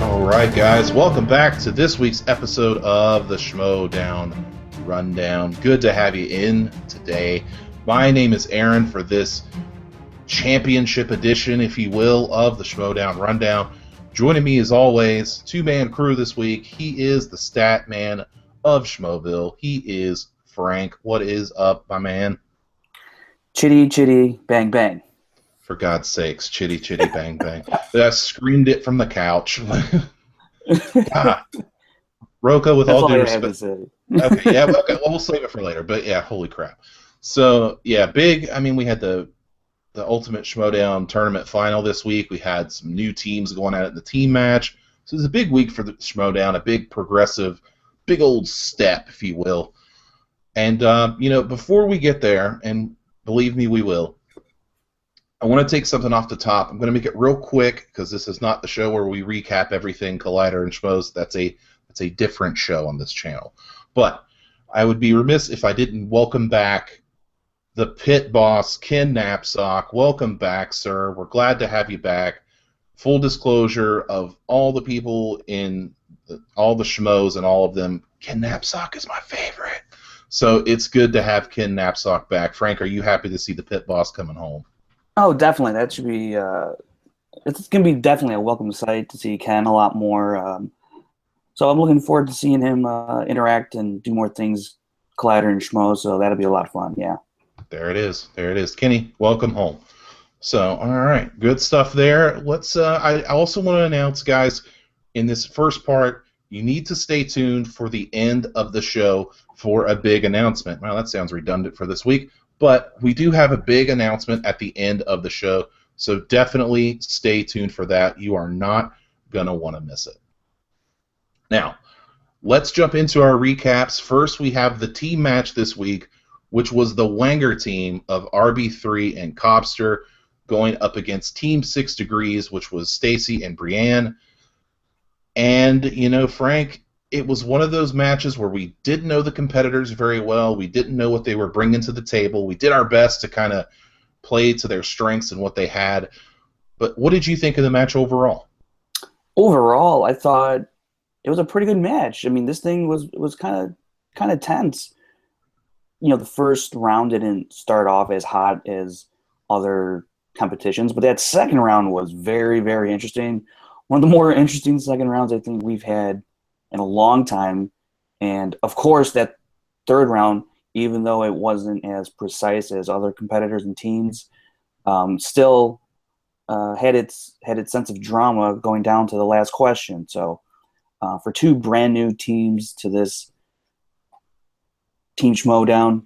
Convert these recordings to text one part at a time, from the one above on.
All right, guys, welcome back to this week's episode of the Schmoedown Rundown. Good to have you in today. My name is Aaron for this championship edition, if you will, of the Schmoedown Rundown. Joining me, as always, two-man crew this week. He is the stat man of Schmoeville. He is Frank. What is up, my man? Chitty, chitty, bang, bang. For God's sakes, chitty, chitty, bang, bang. I screamed it from the couch. God. Rocha, with all due respect. Okay, yeah, well, we'll save it for later. But yeah, holy crap. So yeah, we had the Ultimate Schmoedown Tournament Final this week. We had some new teams going at it in the team match. So it's a big week for the Schmoedown, a big progressive, big old step, if you will. And before we get there, and believe me, we will, I want to take something off the top. I'm going to make it real quick because this is not the show where we recap everything Collider and Schmoes. That's a different show on this channel. But I would be remiss if I didn't welcome back the pit boss, Ken Knapsack. Welcome back, sir. We're glad to have you back. Full disclosure of all the people in all the Schmoes and all of them, Ken Knapsack is my favorite. So it's good to have Ken Knapsack back. Frank, are you happy to see the pit boss coming home? Oh, definitely. That should be. It's going to be definitely a welcome sight to see Ken a lot more. So I'm looking forward to seeing him interact and do more things, Collider and Schmoes. So that'll be a lot of fun. Yeah. There it is. There it is. Kenny, welcome home. So, all right, good stuff there. Let's. I also want to announce, guys, in this first part, you need to stay tuned for the end of the show for a big announcement. Well, that sounds redundant for this week. But we do have a big announcement at the end of the show, so definitely stay tuned for that. You are not going to want to miss it. Now, let's jump into our recaps. First, we have the team match this week, which was the Wanger team of RB3 and Cobster going up against Team 6 Degrees, which was Stacy and Brienne. And, Frank, it was one of those matches where we didn't know the competitors very well. We didn't know what they were bringing to the table. We did our best to kind of play to their strengths and what they had. But what did you think of the match overall? Overall, I thought it was a pretty good match. I mean, this thing was kind of tense. The first round didn't start off as hot as other competitions, but that second round was very, very interesting. One of the more interesting second rounds I think we've had in a long time. And of course that third round, even though it wasn't as precise as other competitors and teams, still had its sense of drama going down to the last question. So for two brand new teams to this Team Schmoedown,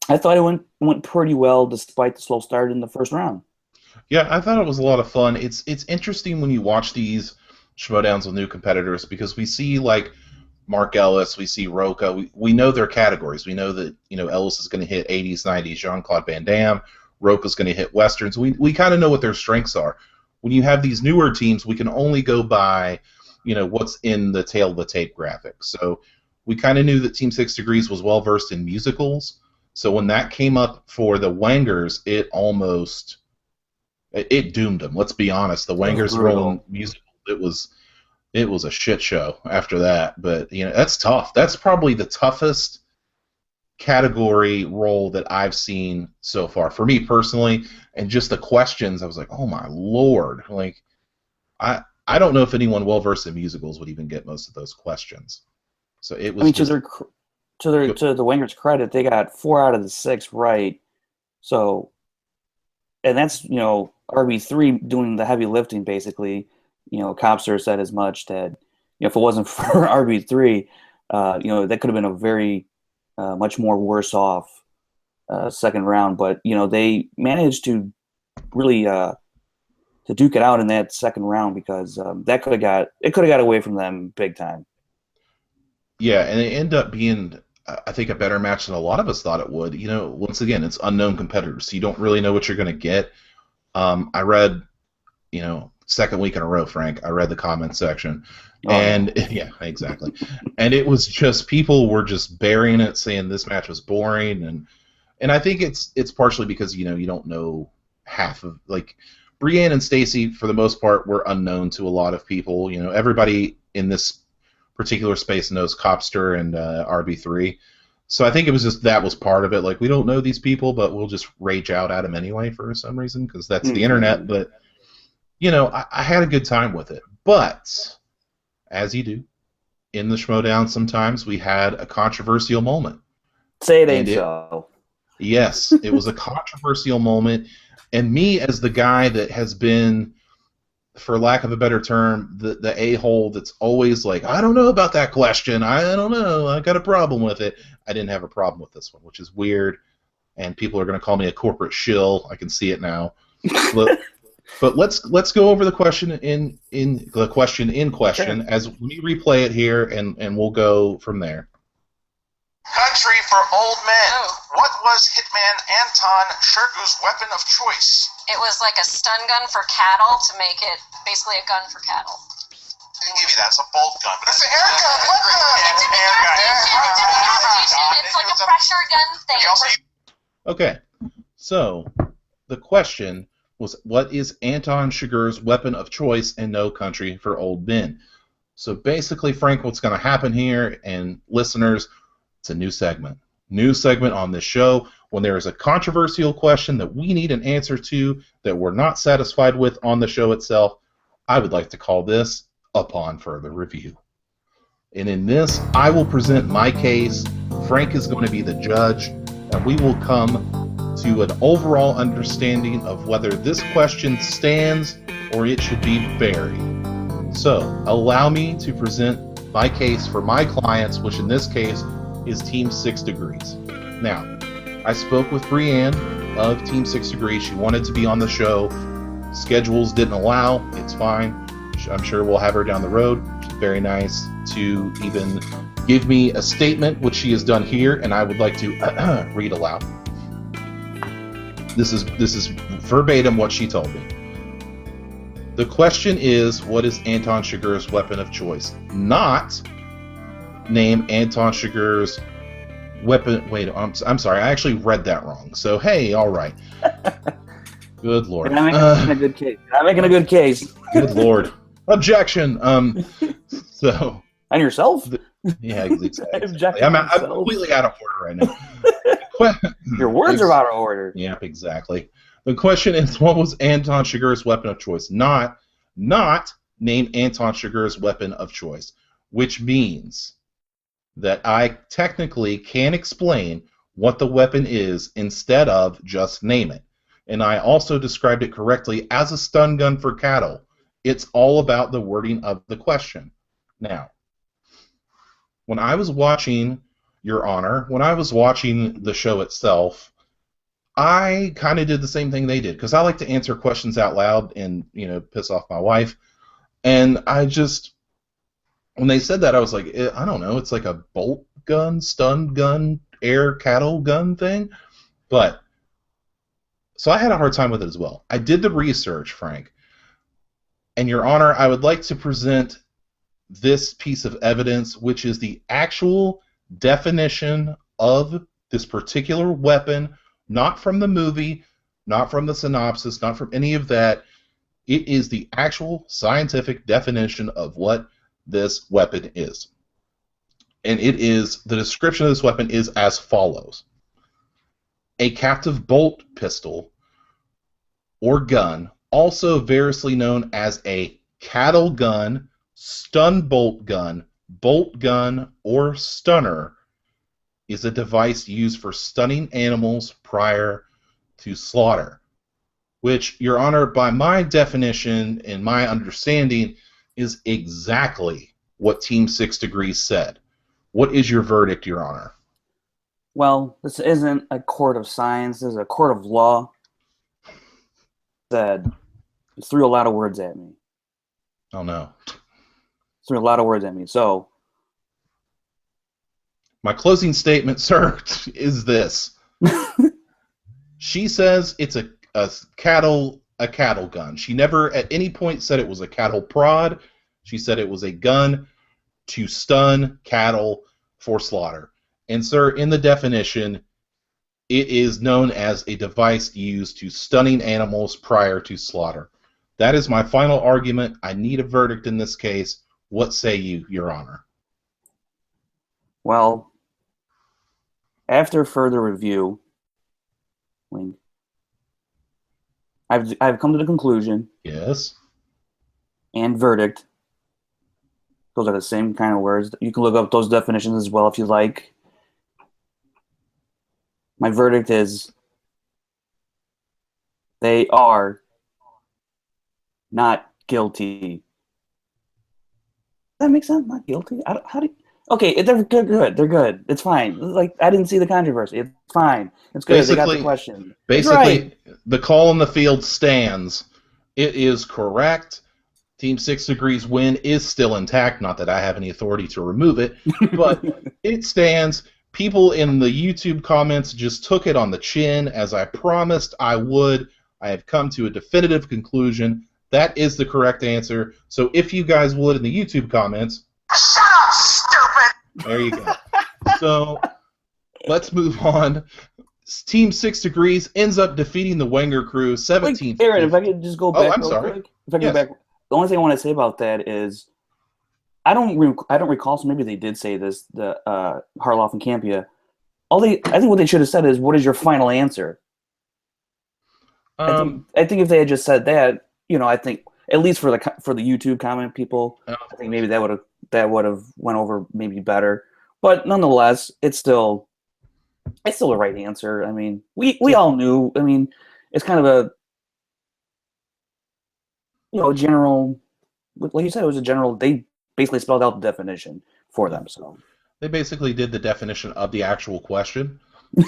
I thought it went pretty well despite the slow start in the first round. Yeah, I thought it was a lot of fun. It's interesting when you watch these Schmoedowns with new competitors because we see like Mark Ellis, we see Rocha, we know their categories. We know that Ellis is going to hit 80s, 90s, Jean-Claude Van Damme, Rocha's going to hit westerns. We kind of know what their strengths are. When you have these newer teams, we can only go by what's in the tail of the tape graphic. So we kind of knew that Team 6 Degrees was well versed in musicals. So when that came up for the Wangers, it doomed them. Let's be honest. The Wangers rolling musical. It was a shit show after that, but that's tough. That's probably the toughest category role that I've seen so far for me personally, and just the questions. I was like, oh my lord! Like, I don't know if anyone well versed in musicals would even get most of those questions. So it was. To the Wangers' credit, they got 4 out of the 6 right. So, and that's RB3 doing the heavy lifting basically. Cobster said as much that if it wasn't for RB3, that could have been a very much more worse off second round. But they managed to really to duke it out in that second round because that could have got away from them big time. Yeah, and it ended up being, I think, a better match than a lot of us thought it would. Once again, it's unknown competitors, so you don't really know what you're going to get. I read, second week in a row, Frank, I read the comment section. And yeah, exactly. And it was just, people were just burying it, saying this match was boring. And I think it's partially because, you don't know half of, like, Brienne and Stacy, for the most part, were unknown to a lot of people. You know, everybody in this particular space knows Copster and RB3. So I think it was just that was part of it. Like, we don't know these people, but we'll just rage out at them anyway for some reason, because that's the internet. But, you know, I had a good time with it. But, as you do, in the Schmoedown sometimes we had a controversial moment. Say it ain't so. Yes, it was a controversial moment. And me, as the guy that has been, for lack of a better term, the a-hole that's always like, I don't know about that question. I don't know. I got a problem with it. I didn't have a problem with this one, which is weird. And people are going to call me a corporate shill. I can see it now. But let's go over the question in question Sure. as we replay it here, and we'll go from there. Country for old men. What was Hitman Anton Chigurh's weapon of choice? It was like a stun gun for cattle to make it basically a gun for cattle. I can give you that. It's a bolt gun. But it's an air gun. What the? It's in the gas station. It's in the gas station. It's like a pressure gun thing. Okay, so the question was, what is Anton Chigurh's weapon of choice in No Country for Old Men? So basically, Frank, what's going to happen here, and listeners, it's a new segment. New segment on this show. When there is a controversial question that we need an answer to that we're not satisfied with on the show itself, I would like to call this Upon Further Review. And in this, I will present my case. Frank is going to be the judge, and we will come to an overall understanding of whether this question stands or it should be buried. So, allow me to present my case for my clients, which in this case is Team 6 Degrees. Now, I spoke with Brienne of Team 6 Degrees. She wanted to be on the show. Schedules didn't allow. It's fine. I'm sure we'll have her down the road. She's very nice to even give me a statement, which she has done here, and I would like to read aloud. This is verbatim what she told me. The question is, what is Anton Chigurh's weapon of choice? Not name Anton Chigurh's weapon. Wait, I'm sorry. I actually read that wrong. So, hey, all right. Good Lord. I'm making a good case. I'm making a good case. Good Lord. Objection. So. And yourself? Yeah, exactly. I'm completely out of order right now. Your words are out of order. Yeah, exactly. The question is, what was Anton Chigurh's weapon of choice? Not name Anton Chigurh's weapon of choice, which means that I technically can explain what the weapon is instead of just name it. And I also described it correctly as a stun gun for cattle. It's all about the wording of the question. Now, when I was watching, Your Honor, when I was watching the show itself, I kind of did the same thing they did, because I like to answer questions out loud and, piss off my wife. And I just, when they said that, I was like, I don't know, it's like a bolt gun, stun gun, air cattle gun thing. But, so I had a hard time with it as well. I did the research, Frank. And Your Honor, I would like to present this piece of evidence, which is the actual definition of this particular weapon, not from the movie, not from the synopsis, not from any of that. It is the actual scientific definition of what this weapon is. And it is, the description of this weapon is as follows. A captive bolt pistol or gun, also variously known as a cattle gun, stun bolt gun, or stunner, is a device used for stunning animals prior to slaughter. Which, Your Honor, by my definition and my understanding, is exactly what Team 6 Degrees said. What is your verdict, Your Honor? Well, this isn't a court of science. This is a court of law. Said, it threw a lot of words at me. Oh, no. Threw a lot of words at me. So, my closing statement, sir, is this. She says it's a cattle gun. She never at any point said it was a cattle prod. She said it was a gun to stun cattle for slaughter. And, sir, in the definition, it is known as a device used to stunning animals prior to slaughter. That is my final argument. I need a verdict in this case. What say you, Your Honor? Well, after further review, I've come to the conclusion. Yes. And verdict. Those are the same kind of words. You can look up those definitions as well if you like. My verdict is they are not guilty. Does that make sense? Not guilty? Okay, they're good. They're good. It's fine. Like, I didn't see the controversy. It's fine. It's good. They got the question. Basically, right. The call on the field stands. It is correct. Team 6 Degrees win is still intact. Not that I have any authority to remove it, but it stands. People in the YouTube comments just took it on the chin, as I promised I would. I have come to a definitive conclusion. That is the correct answer. So if you guys would, in the YouTube comments... Shut up, stupid! There you go. So let's move on. Team 6 Degrees ends up defeating the Wenger crew 17. Wait, Aaron, if I could just go back. Oh, I'm sorry. Quick. If I could go back, the only thing I want to say about that is I don't recall. So maybe they did say this. The Harloff and Campia. I think what they should have said is, "What is your final answer?" I think if they had just said that, I think at least for the YouTube comment people, I think maybe that would have went over maybe better. But nonetheless, it's still the right answer. I mean, we all knew. I mean, it's kind of a general, like you said, it was a general. They basically spelled out the definition for them. So they basically did the definition of the actual question.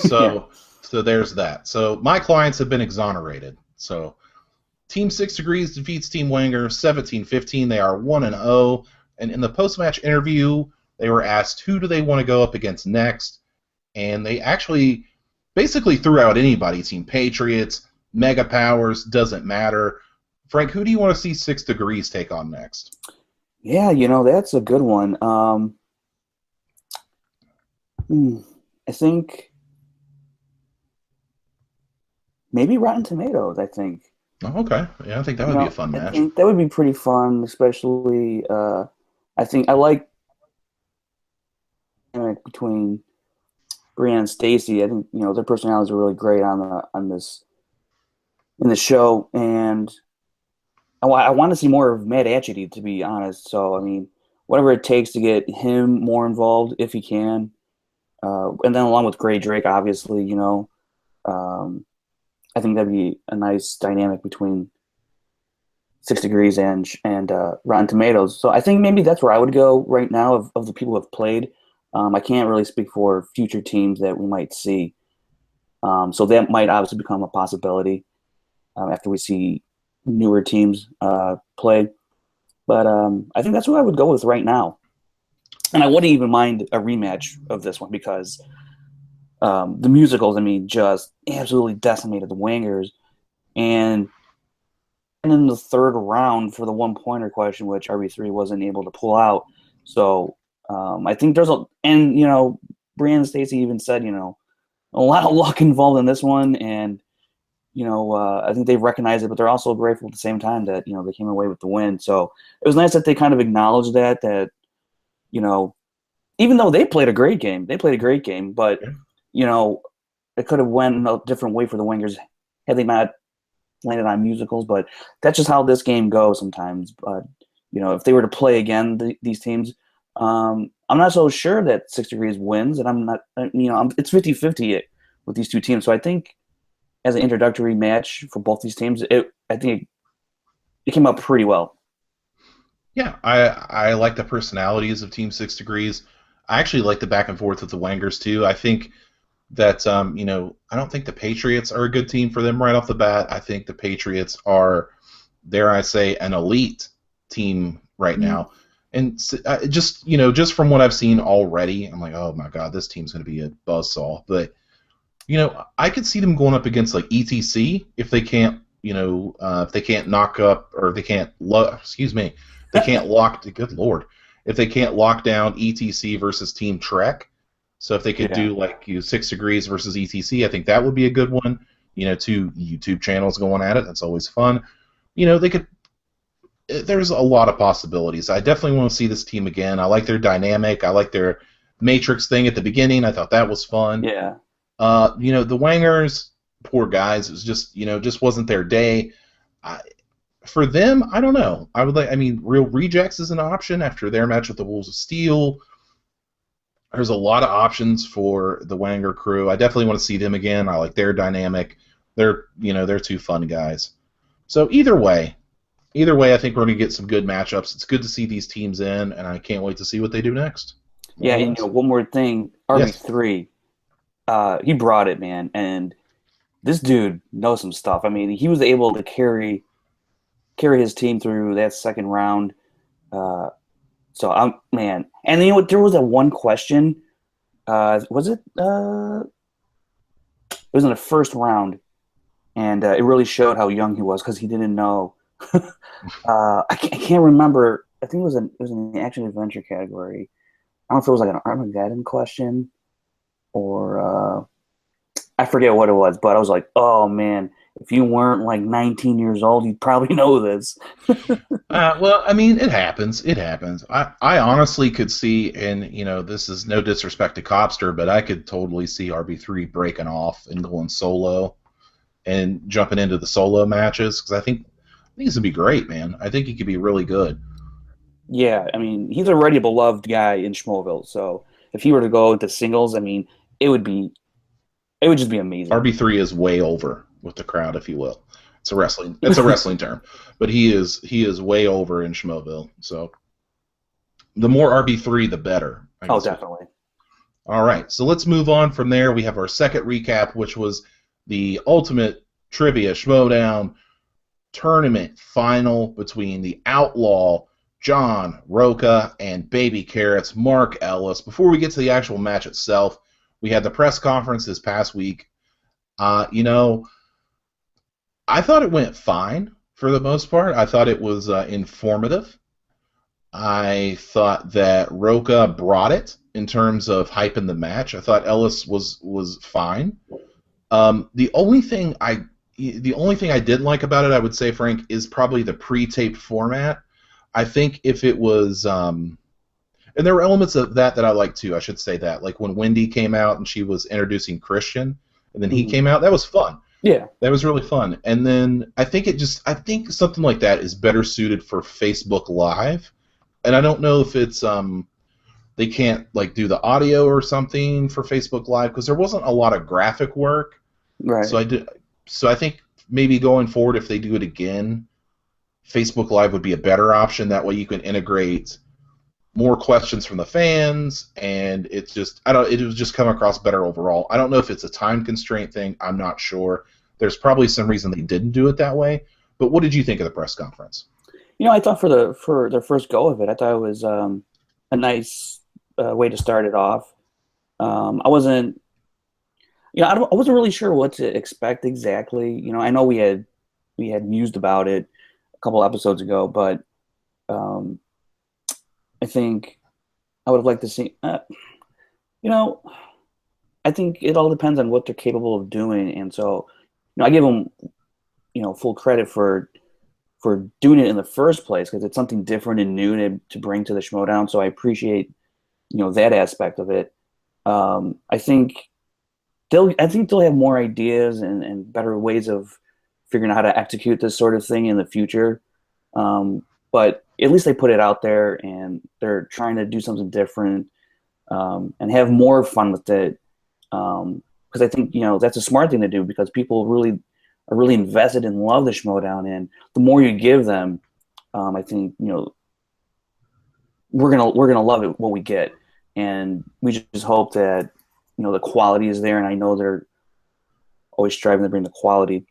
So so there's that. So my clients have been exonerated. So Team 6 Degrees defeats Team Wanger 17-15. They are 1-0. And in the post-match interview, they were asked who do they want to go up against next. And they actually basically threw out anybody. Team Patriots, Mega Powers, doesn't matter. Frank, who do you want to see 6 Degrees take on next? Yeah, that's a good one. I think maybe Rotten Tomatoes, I think. Oh, okay. Yeah, I think that would be a fun match. I think that would be pretty fun, especially I think I like between Brianna and Stacy. I think their personalities are really great in the show, and I want to see more of Matt Atchity, to be honest. So I mean, whatever it takes to get him more involved if he can, and then along with Gray Drake, obviously, I think that'd be a nice dynamic between 6 Degrees and Rotten Tomatoes. So I think maybe that's where I would go right now of the people who have played. I can't really speak for future teams that we might see. So that might obviously become a possibility after we see newer teams play. But I think that's what I would go with right now. And I wouldn't even mind a rematch of this one because the musicals, just absolutely decimated the Wangers. And in the third round for the one-pointer question, which RB3 wasn't able to pull out. So I think there's Brianna and Stacy even said, a lot of luck involved in this one. And, I think they've recognized it, but they're also grateful at the same time that, they came away with the win. So it was nice that they kind of acknowledged that, even though they played a great game, but, it could have went a different way for the Wangers had they not landed on musicals. But that's just how this game goes sometimes. But, if they were to play again, these teams, I'm not so sure that 6 Degrees wins, and I'm not, it's 50-50 with these two teams. So I think as an introductory match for both these teams, I think it came out pretty well. Yeah, I like the personalities of Team 6 Degrees. I actually like the back and forth with the Wangers too. I think that I don't think the Patriots are a good team for them right off the bat. I think the Patriots are, dare I say, an elite team right now. And just from what I've seen already, I'm like, oh my God, this team's going to be a buzzsaw. But I could see them going up against like ETC if they can't, if they can't knock up or if they can't, they can't lock. Good Lord, if they can't lock down ETC versus Team Trek. So if they could do like 6 Degrees versus ETC, I think that would be a good one. Two YouTube channels going at it. That's always fun. They could there's a lot of possibilities. I definitely want to see this team again. I like their dynamic. I like their Matrix thing at the beginning. I thought that was fun. Yeah. The Wangers, poor guys, it was just just wasn't their day. For them, I don't know. Real Rejects is an option after their match with the Wolves of Steel. There's a lot of options for the Wanger crew. I definitely want to see them again. I like their dynamic. They're two fun guys. So either way, I think we're going to get some good matchups. It's good to see these teams in, and I can't wait to see what they do next. Yeah, and one more thing, RB3, he brought it, man, and this dude knows some stuff. I mean, he was able to carry his team through that second round. So I'm man, and you know what? There was that one question. Was it? It was in the first round, and it really showed how young he was because he didn't know. I can't remember. I think it was in the action adventure category. I don't know if it was like an Armageddon question or I forget what it was, but I was like, oh man, if you weren't like 19 years old, you'd probably know this. Well, I mean, it happens. It happens. I honestly could see, and this is no disrespect to Copster, but I could totally see RB3 breaking off and going solo and jumping into the solo matches because I think this would be great, man. I think he could be really good. Yeah, I mean, he's already a beloved guy in Schmoeville, so if he were to go into singles, I mean, it would just be amazing. RB3 is way over with the crowd, if you will. It's a wrestling term, but he is way over in Schmoeville. So the more RB3, the better. Oh, definitely. All right, so let's move on from there. We have our second recap, which was the Ultimate Trivia Schmoedown Tournament Final between the Outlaw, John, Rocha, and Baby Carrots, Mark Ellis. Before we get to the actual match itself, we had the press conference this past week. I thought it went fine for the most part. I thought it was informative. I thought that Rocha brought it in terms of hyping the match. I thought Ellis was fine. The only thing I didn't like about it, I would say, Frank, is probably the pre-taped format. I think if it was, and there were elements of that I liked too. I should say that, like when Wendy came out and she was introducing Christian, and then he came out, that was fun. Yeah, that was really fun. And then I think something like that is better suited for Facebook Live. And I don't know if it's they can't like do the audio or something for Facebook Live because there wasn't a lot of graphic work. Right. So I think maybe going forward, if they do it again, Facebook Live would be a better option. That way you can integrate more questions from the fans, and it was just come across better overall. I don't know if it's a time constraint thing. I'm not sure. There's probably some reason they didn't do it that way. But what did you think of the press conference? I thought for their first go of it, I thought it was a nice way to start it off. I wasn't, I wasn't really sure what to expect exactly. I know we had mused about it a couple episodes ago, but I think I would have liked to see. I think it all depends on what they're capable of doing, and so I give them full credit for doing it in the first place because it's something different and new to bring to the Schmoedown. So I appreciate that aspect of it. I think they'll have more ideas and better ways of figuring out how to execute this sort of thing in the future. But at least they put it out there and they're trying to do something different and have more fun with it. Because I think that's a smart thing to do because people really are really invested and love the Schmoedown, and the more you give them, I think we're gonna love it what we get, and we just hope that the quality is there, and I know they're always striving to bring the quality.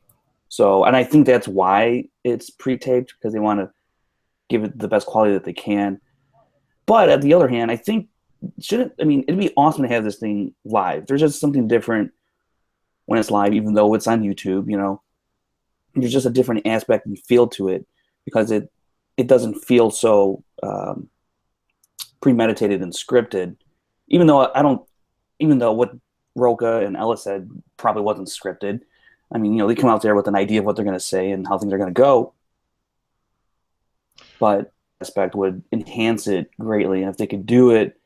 So, and I think that's why it's pre-taped because they want to give it the best quality that they can. But at the other hand, I think it'd be awesome to have this thing live. There's just something different when it's live, even though it's on YouTube, there's just a different aspect and feel to it because it doesn't feel so premeditated and scripted. Even though what Rocha and Ellis said probably wasn't scripted. I mean, they come out there with an idea of what they're going to say and how things are going to go. but aspect would enhance it greatly. And if they could do it,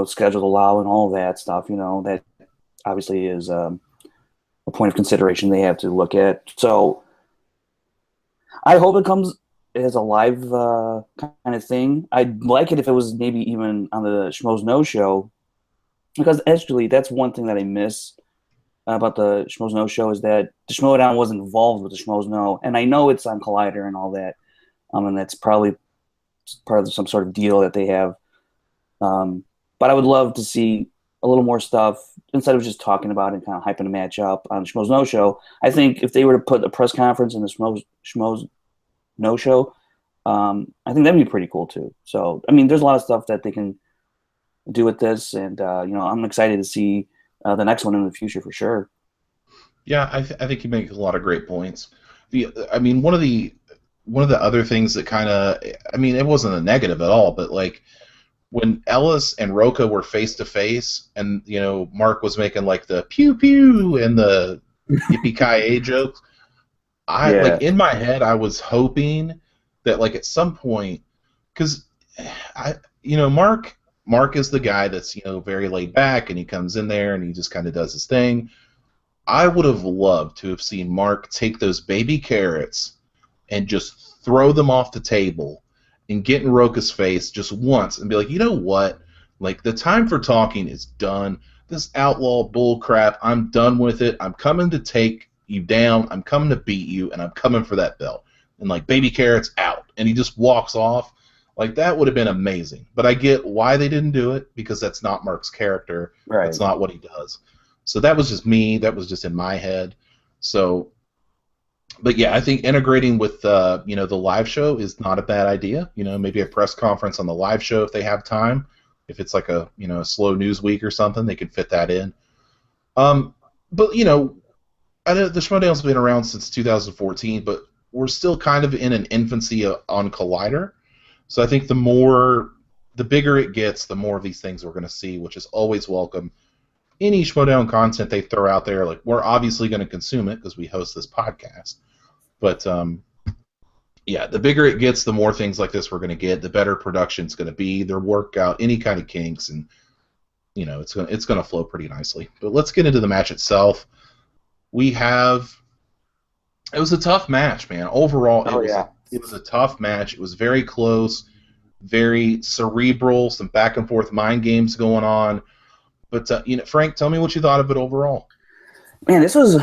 schedule allow and all that stuff, that obviously is a point of consideration they have to look at. So I hope it comes as a live kind of thing. I'd like it if it was maybe even on the Schmoes No Show, because actually that's one thing that I miss about the Schmoes No Show, is that the Schmoedown was involved with the Schmoes No, and I know it's on Collider and all that, and that's probably part of some sort of deal that they have. But I would love to see a little more stuff instead of just talking about it and kind of hyping a match up on Schmoes No Show. I think if they were to put a press conference in the Schmoes No Show, I think that'd be pretty cool too. So, I mean, there's a lot of stuff that they can do with this, and I'm excited to see the next one in the future for sure. Yeah, I think you make a lot of great points. I mean, one of the other things that kind of, I mean, it wasn't a negative at all, but like when Ellis and Rocha were face to face, and Mark was making like the pew pew and the yippee ki jokes, like in my head I was hoping that like at some point, because Mark is the guy that's very laid back, and he comes in there and he just kind of does his thing. I would have loved to have seen Mark take those baby carrots and just throw them off the table and get in Rocha's face just once and be like, you know what? Like, the time for talking is done. This outlaw bull crap, I'm done with it. I'm coming to take you down. I'm coming to beat you, and I'm coming for that belt. And like, baby carrots out. And he just walks off. Like, that would have been amazing. But I get why they didn't do it, because that's not Mark's character. Right. That's not what he does. So that was just me. That was just in my head. So, but yeah, I think integrating with the live show is not a bad idea. Maybe a press conference on the live show if they have time. If it's like a slow news week or something, they could fit that in. But I know the Schmoedown's been around since 2014, but we're still kind of in an infancy on Collider. So I think the bigger it gets, the more of these things we're going to see, which is always welcome. Any Schmoedown content they throw out there, like, we're obviously going to consume it because we host this podcast. But yeah, the bigger it gets, the more things like this we're going to get. The better production's going to be. They'll work out any kind of kinks, and it's going to flow pretty nicely. But let's get into the match itself. It was a tough match, man. Overall, it was a tough match. It was very close, very cerebral, some back and forth mind games going on. But Frank, tell me what you thought of it overall. Man, this was,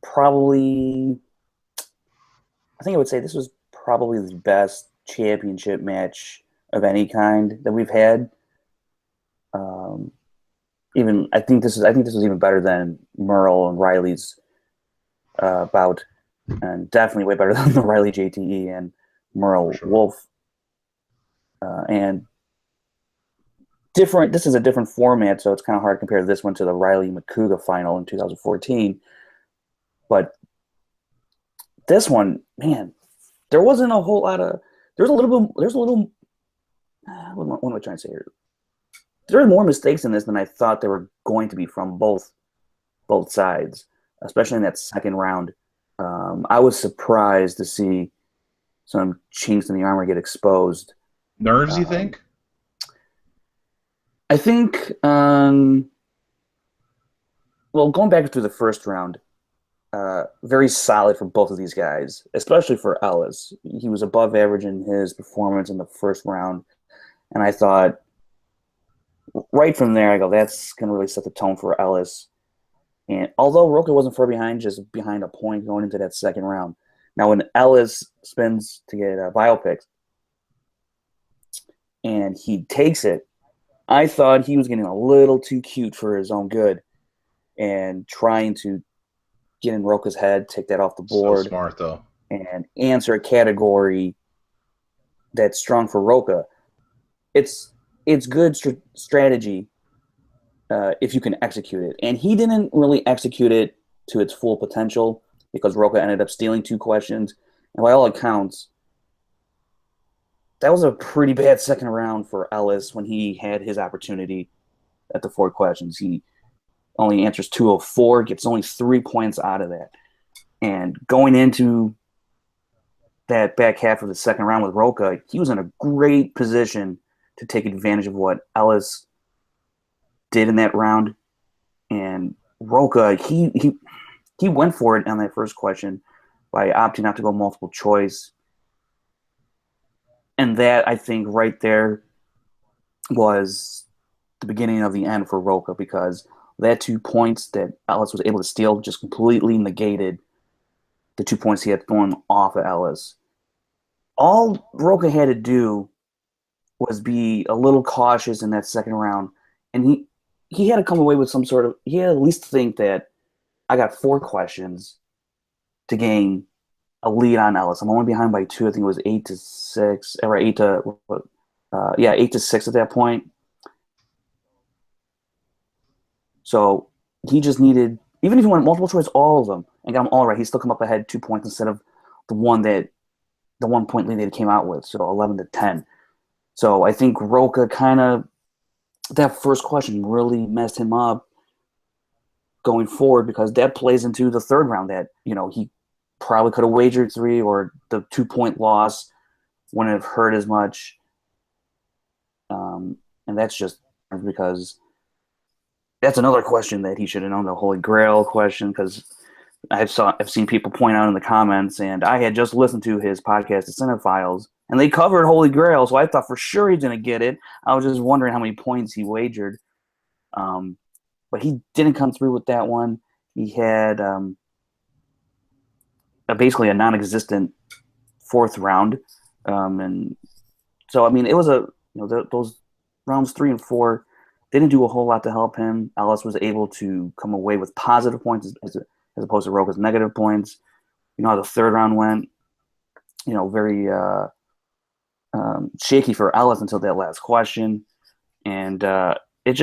probably, I think I would say this was probably the best championship match of any kind that we've had. I think this was even better than Merle and Riley's bout, and definitely way better than the Riley JTE and Merle Wolf. And different. This is a different format, so it's kind of hard to compare this one to the Riley McCouga final in 2014. But this one, man, there wasn't a whole lot of. What am I trying to say here? There were more mistakes in this than I thought there were going to be from both sides, especially in that second round. I was surprised to see some chinks in the armor get exposed. Nerves, you think? I think, going back through the first round, very solid for both of these guys, especially for Ellis. He was above average in his performance in the first round, and I thought, right from there, I go, that's going to really set the tone for Ellis. And although Rocha wasn't far behind, just behind a point going into that second round. Now, when Ellis spins to get a biopic, and he takes it, I thought he was getting a little too cute for his own good and trying to get in Rocha's head, take that off the board. So smart, though. And answer a category that's strong for Rocha. It's good strategy if you can execute it. And he didn't really execute it to its full potential because Rocha ended up stealing 2 questions. And by all accounts, that was a pretty bad second round for Ellis when he had his opportunity at the 4 questions. He only answers 2 of 4, gets only 3 points out of that. And going into that back half of the second round with Rocha, he was in a great position to take advantage of what Ellis did in that round. And Rocha, he went for it on that first question by opting not to go multiple choice. And that, I think, right there was the beginning of the end for Rocha, because that 2 points that Ellis was able to steal just completely negated the 2 points he had thrown off of Ellis. All Rocha had to do was be a little cautious in that second round, and he had to come away with some sort of – he had to at least think that I got 4 questions to gain a lead on Ellis. I'm only behind by 2. I think it was 8-6, or 8-6 at that point. So he just needed – even if he went multiple choice, all of them, and got them all right, he still come up ahead 2 points instead of the 1 point lead that he came out with, so 11-10. So I think Rocha kind of – that first question really messed him up going forward, because that plays into the third round that, he probably could have wagered 3, or the 2 point loss wouldn't have hurt as much. And that's just because that's another question that he should have known, the Holy Grail question, because I've seen people point out in the comments, and I had just listened to his podcast, The Cinephiles, and they covered Holy Grail, so I thought for sure he's going to get it. I was just wondering how many points he wagered. But he didn't come through with that one. He had basically a non-existent fourth round. And so, I mean, it was those rounds 3 and 4 didn't do a whole lot to help him. Ellis was able to come away with positive points as opposed to Rocha's negative points. You know how the third round went, very shaky for Ellis until that last question. And it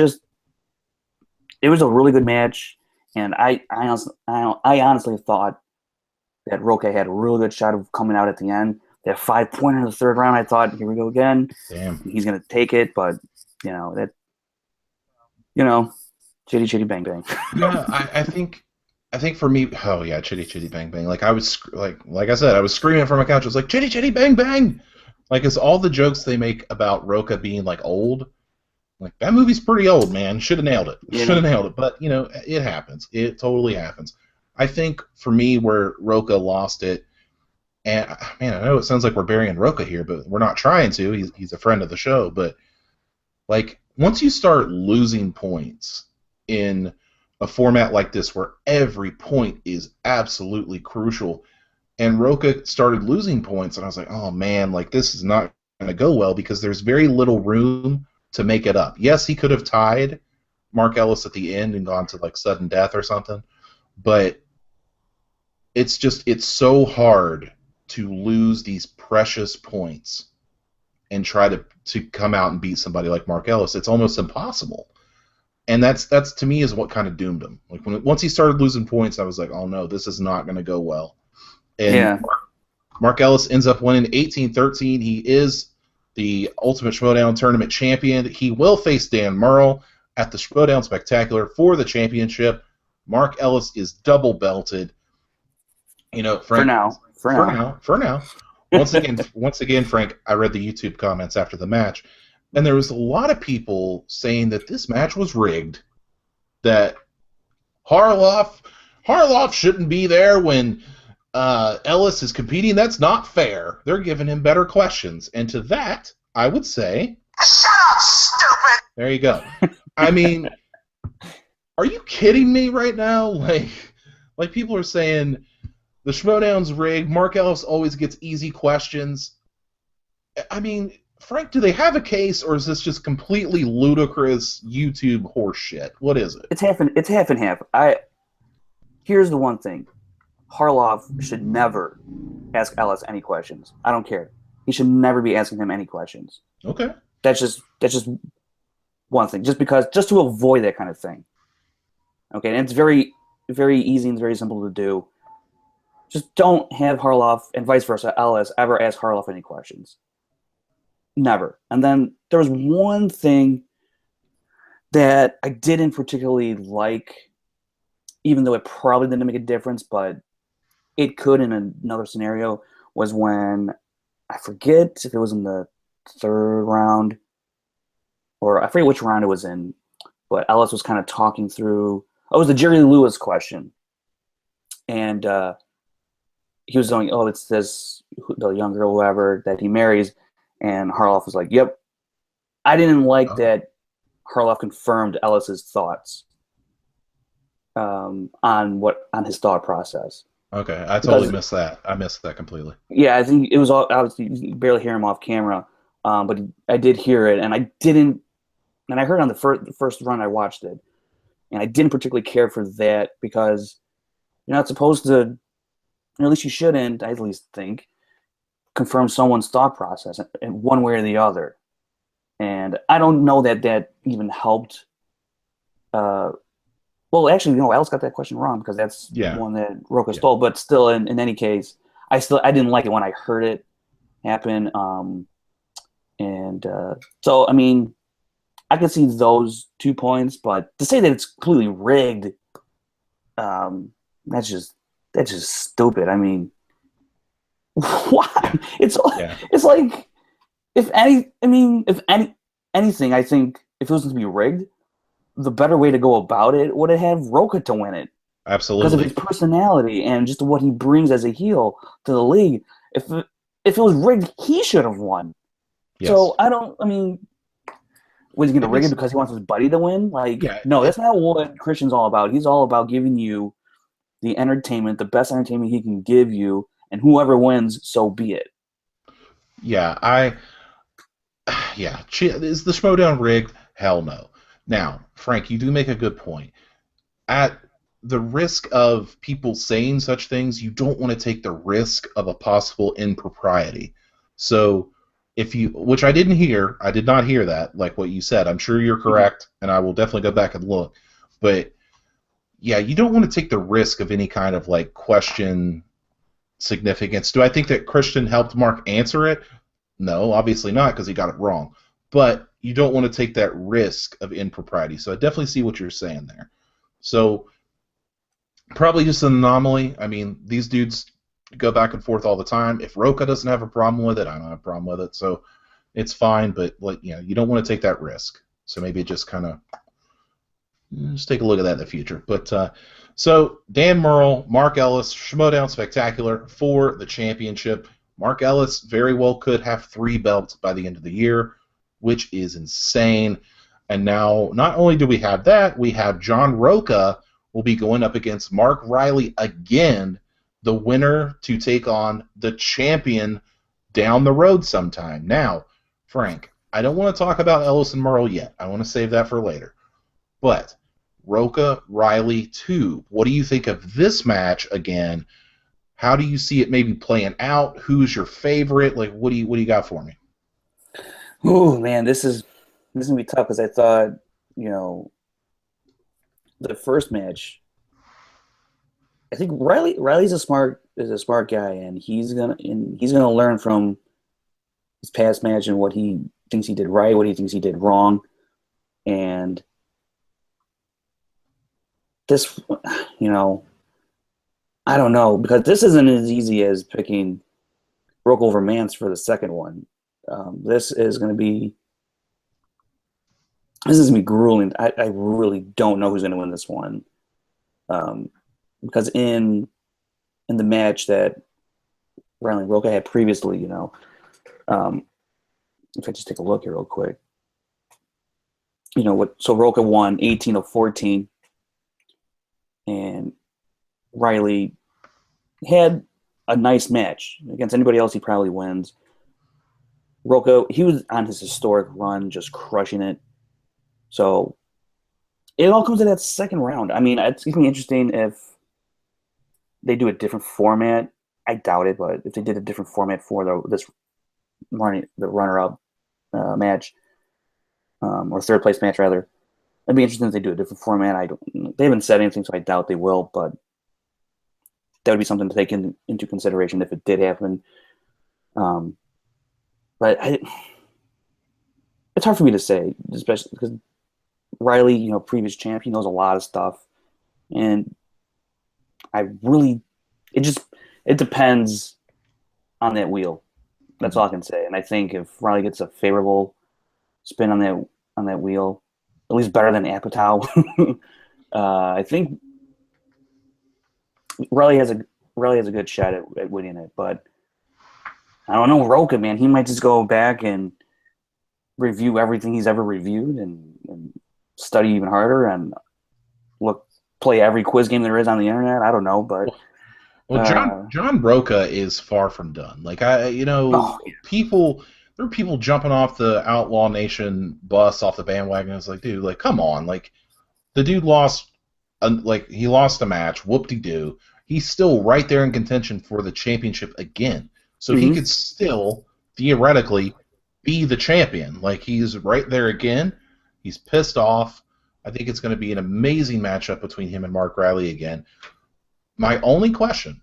was a really good match. And I honestly thought that Rocha had a really good shot of coming out at the end. That 5-pointer in the third round, I thought, here we go again. Damn. He's going to take it, but, chitty chitty bang bang. Yeah, I think for me, oh yeah, chitty chitty bang bang. Like I was like I said, I was screaming from my couch. I was like, chitty chitty bang bang. Like, it's all the jokes they make about Rocha being like old. Like, that movie's pretty old, man. Should have nailed it. Yeah. Should have nailed it. But it happens. It totally happens. I think for me, where Rocha lost it, and man, I know it sounds like we're burying Rocha here, but we're not trying to. He's a friend of the show, but like, once you start losing points in a format like this where every point is absolutely crucial, and Rocha started losing points, and I was like, oh man, like, this is not going to go well, because there's very little room to make it up. Yes, he could have tied Mark Ellis at the end and gone to like sudden death or something, but it's so hard to lose these precious points and try to come out and beat somebody like Mark Ellis. It's almost impossible. And that's to me is what kind of doomed him. Like, once he started losing points, I was like, oh no, this is not going to go well. And yeah. Mark Ellis ends up winning 18-13. He is the Ultimate Schmoedown Tournament champion. He will face Dan Murrell at the Schmoedown Spectacular for the championship. Mark Ellis is double belted. Frank, for now. Once again, Frank, I read the YouTube comments after the match, and there was a lot of people saying that this match was rigged. That Harloff shouldn't be there when Ellis is competing. That's not fair. They're giving him better questions. And to that, I would say, shut up, stupid! There you go. I mean, are you kidding me right now? Like people are saying the Schmoedown's rigged. Mark Ellis always gets easy questions. I mean, Frank, do they have a case, or is this just completely ludicrous YouTube horse shit? What is it? It's half and half. Here's the one thing. Harloff should never ask Ellis any questions. I don't care. He should never be asking him any questions. Okay. That's just one thing. Just to avoid that kind of thing. Okay, and it's very, very easy and very simple to do. Just don't have Harloff, and vice versa, Ellis, ever ask Harloff any questions. Never. And then there was one thing that I didn't particularly like, even though it probably didn't make a difference, but it could in another scenario, was when, I forget if it was in the third round, or I forget which round it was in, but Ellis was kind of talking through. Oh, it was the Jerry Lewis question. And he was going, oh, it's this, the young girl, whoever, that he marries. And Harloff was like, yep. I didn't like that Harloff confirmed Ellis's thoughts on his thought process. Okay, I totally missed that. I missed that completely. Yeah, I think it was all, obviously, you barely hear him off camera, but I did hear it, and I didn't, and I heard on the first run I watched it, and I didn't particularly care for that because you're not supposed to, or at least you shouldn't, I at least think, confirm someone's thought process in one way or the other. And I don't know that even helped. Well, actually, no, Alice got that question wrong because that's one that Rocha stole. But still, in any case, I didn't like it when I heard it happen. So, I mean, I can see those 2 points, but to say that it's completely rigged, that's just stupid. I mean, why? It's like if anything, I think if it was to be rigged, the better way to go about it would have had Rocha to win it. Absolutely, because of his personality and just what he brings as a heel to the league. If it was rigged, he should have won. Yes. So was he going to rig it because he wants his buddy to win? No, that's not what Christian's all about. He's all about giving you the entertainment, the best entertainment he can give you, and whoever wins, so be it. Is the Schmoedown rigged? Hell no. Now, Frank, you do make a good point. At the risk of people saying such things, you don't want to take the risk of a possible impropriety. So, which I did not hear that, like what you said. I'm sure you're correct, and I will definitely go back and look. But, yeah, you don't want to take the risk of any kind of, question significance. Do I think that Christian helped Mark answer it? No, obviously not, because he got it wrong. But you don't want to take that risk of impropriety. So I definitely see what you're saying there. So probably just an anomaly. I mean, these dudes go back and forth all the time. If Rocha doesn't have a problem with it, I don't have a problem with it. So it's fine, but you don't want to take that risk. So maybe just kind of just take a look at that in the future. But so Dan Murrell, Mark Ellis, Schmoedown Spectacular for the championship. Mark Ellis very well could have 3 belts by the end of the year, which is insane. And now, not only do we have that, we have John Rocha will be going up against Mark Riley again, the winner to take on the champion down the road sometime. Now, Frank, I don't want to talk about Ellis and Murrell yet. I want to save that for later. But Rocha, Riley 2, what do you think of this match again? How do you see it maybe playing out? Who's your favorite? What do you got for me? Oh man, this is gonna be tough because I thought, the first match. I think Riley's a smart guy, and he's gonna learn from his past match and what he thinks he did right, what he thinks he did wrong, and this, I don't know, because this isn't as easy as picking Rocha over Mance for the second one. This is going to be grueling. I really don't know who's going to win this one, because in the match that Riley and Rocha had previously, if I just take a look here real quick, so Rocha won 18 of 14, and Riley had a nice match. Against anybody else, he probably wins. Rocha, he was on his historic run, just crushing it. So it all comes to that second round. I mean, it's going to be interesting if they do a different format. I doubt it, but if they did a different format for the runner-up match, or third place match rather, it'd be interesting if they do a different format. They haven't said anything, so I doubt they will, but that would be something to take into consideration if it did happen. But it's hard for me to say, especially because Riley, previous champ, he knows a lot of stuff, and it depends on that wheel. That's all I can say. And I think if Riley gets a favorable spin on that wheel, at least better than Apatow, I think Riley has a good shot at winning it. But I don't know, Rocha, man, he might just go back and review everything he's ever reviewed and study even harder and play every quiz game there is on the internet. I don't know, but John Rocha is far from done. Like people, there are people jumping off the Outlaw Nation bus off the bandwagon. It's like, dude, like, come on, like, the dude lost, he lost a match. Whoop-de-doo. He's still right there in contention for the championship again. So he could still theoretically be the champion. Like, he's right there again. He's pissed off. I think it's going to be an amazing matchup between him and Mark Riley again. My only question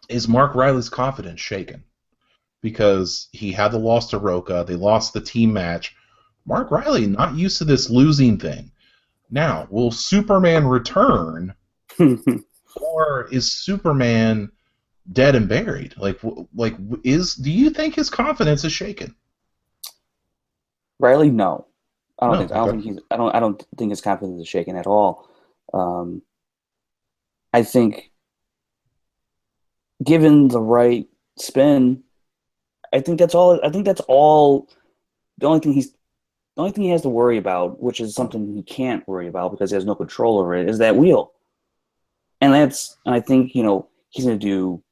is Mark Riley's confidence shaken? Because he had the loss to Rocha. They lost the team match. Mark Riley not used to this losing thing. Now, will Superman return, or is Superman dead and buried? Do you think his confidence is shaken? Riley, no. I don't think his confidence is shaken at all. I think, given the right spin, I think that's all. The only thing he has to worry about, which is something he can't worry about because he has no control over it, is that wheel. And I think he's going to do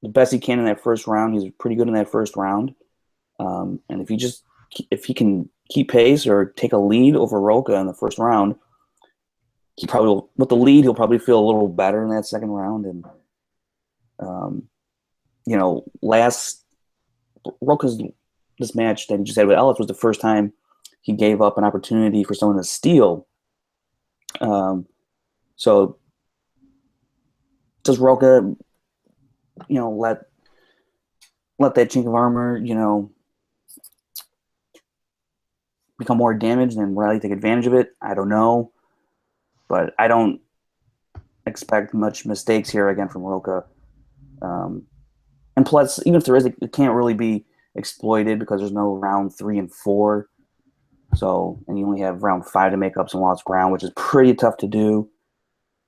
the best he can in that first round. He's pretty good in that first round, and if he can keep pace or take a lead over Rocha in the first round, he probably will, with the lead, he'll probably feel a little better in that second round. And Rocha's this match that he just had with Ellis was the first time he gave up an opportunity for someone to steal. So does Rocha, let that chink of armor, become more damaged and Riley take advantage of it? I don't know. But I don't expect much mistakes here again from Rocha. And plus, even if there is, it can't really be exploited because there's no round 3 and 4. So, and you only have round 5 to make up some lost ground, which is pretty tough to do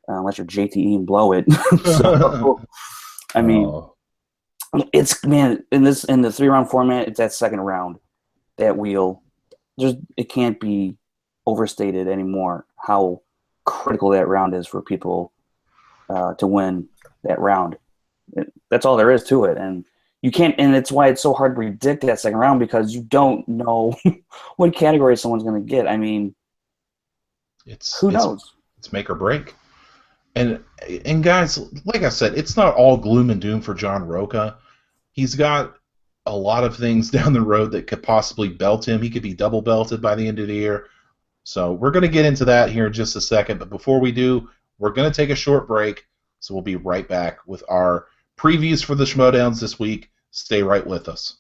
unless you're JTE and blow it. So, I mean, it's, man, in the 3-round format, it's that second round, that wheel. It can't be overstated anymore how critical that round is for people to win that round. That's all there is to it, and you can't. And it's why it's so hard to predict that second round because you don't know what category someone's going to get. I mean, who knows? It's make or break. And guys, like I said, it's not all gloom and doom for John Rocha. He's got a lot of things down the road that could possibly belt him. He could be double belted by the end of the year. So we're going to get into that here in just a second. But before we do, we're going to take a short break. So we'll be right back with our previews for the Schmoedowns this week. Stay right with us.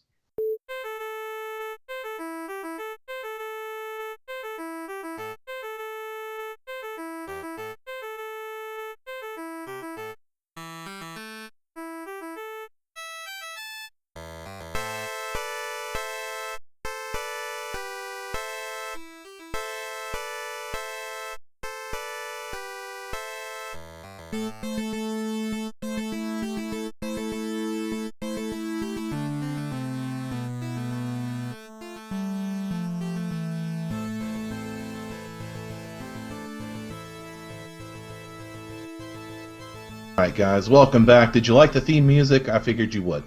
Alright guys, welcome back. Did you like the theme music? I figured you would.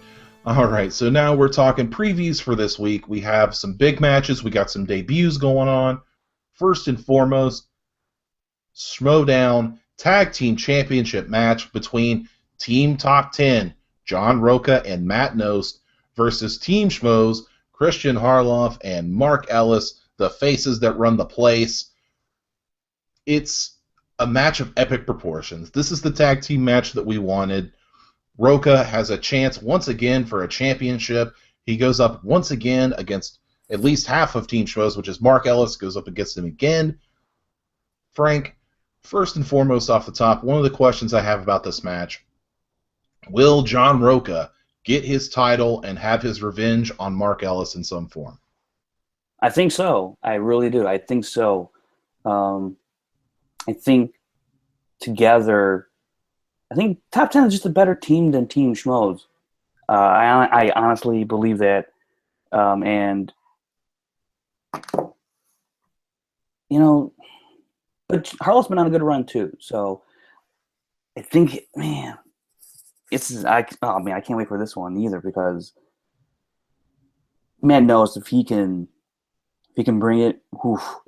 Alright, so now we're talking previews for this week. We have some big matches. We got some debuts going on. First and foremost, Schmoedown Tag Team Championship match between Team Top 10, John Rocha and Matt Nost, versus Team Schmoes, Christian Harloff and Mark Ellis, the faces that run the place. It's a match of epic proportions. This is the tag team match that we wanted. Rocha has a chance once again for a championship. He goes up once again against at least half of Team Schmoes, which is Mark Ellis, goes up against him again. Frank, first and foremost off the top, one of the questions I have about this match, will John Rocha get his title and have his revenge on Mark Ellis in some form? I think so. I really do. I think so. I think together, I think Top 10 is just a better team than Team Schmoes. I honestly believe that. And, you know, but Harlow's been on a good run too. So I think, man, I can't wait for this one either, because man knows if he can bring it,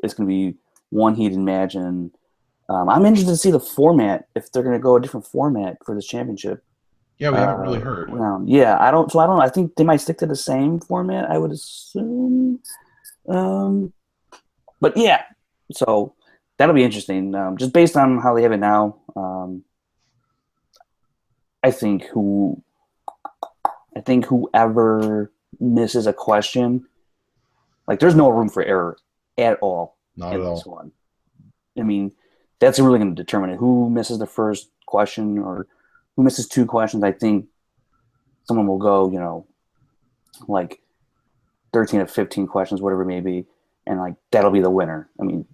it's going to be one he'd imagine. I'm interested to see the format, if they're going to go a different format for this championship. Yeah, we haven't really heard. Yeah, I don't. I think they might stick to the same format, I would assume. But yeah, so that'll be interesting. Just based on how they have it now, I think whoever misses a question, like, there's no room for error at all. Not at all. This one. I mean, that's really going to determine it. Who misses the first question or who misses two questions. I think someone will go, like 13 of 15 questions, whatever it may be, and like that'll be the winner. I mean,